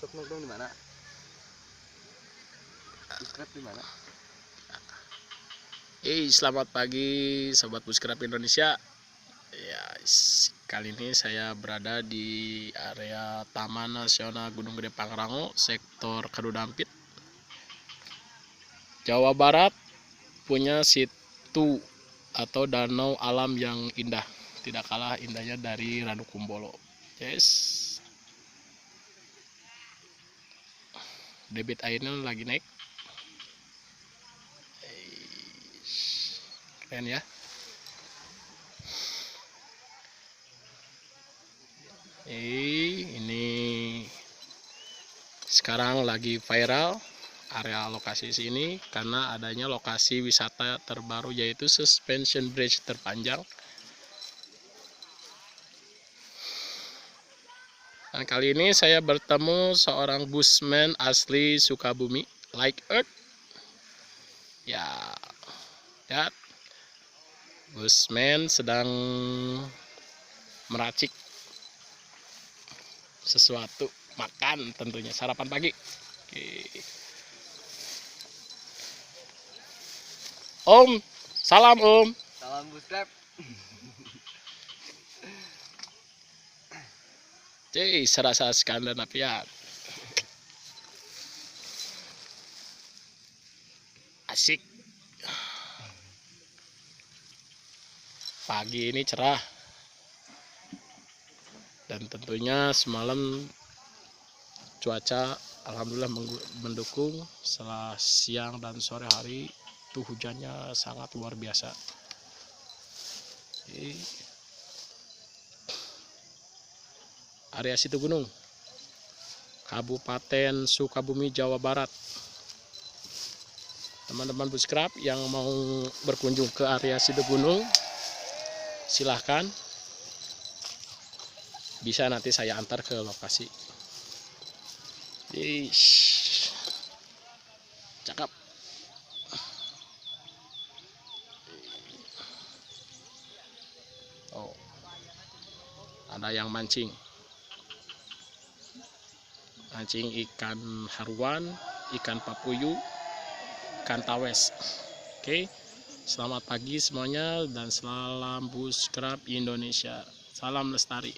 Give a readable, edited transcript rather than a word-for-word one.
Stop nongkrong di mana? Subscribe di mana? Selamat pagi Sobat Buskrap Indonesia. Ya, kali ini saya berada di area Taman Nasional Gunung Gede Pangrango, sektor Kadudampit, Jawa Barat, punya situ atau danau alam yang indah, tidak kalah indahnya dari Ranukumbolo. Yes. Debit airnya lagi naik. Keren ya. Ini sekarang lagi viral area lokasi sini karena adanya lokasi wisata terbaru, yaitu suspension bridge terpanjang. Dan kali ini saya bertemu seorang bushman asli Sukabumi, like Earth. Ya, lihat, bushman sedang meracik sesuatu, makan tentunya, sarapan pagi. Oke. Om, salam Om. Salam Buskrap. Serasa skandal napiat. Asik. Pagi ini cerah. Dan tentunya semalam cuaca alhamdulillah mendukung. Setelah siang dan sore hari itu hujannya sangat luar biasa. Area Situ Gunung, Kabupaten Sukabumi, Jawa Barat. Teman-teman Buskrap yang mau berkunjung ke area Situ Gunung, silahkan, bisa nanti saya antar ke lokasi. Cakep. Oh, ada yang mancing ikan haruan, ikan papuyu, ikan tawes. Oke, selamat pagi semuanya dan salam Buskrap Indonesia. Salam lestari.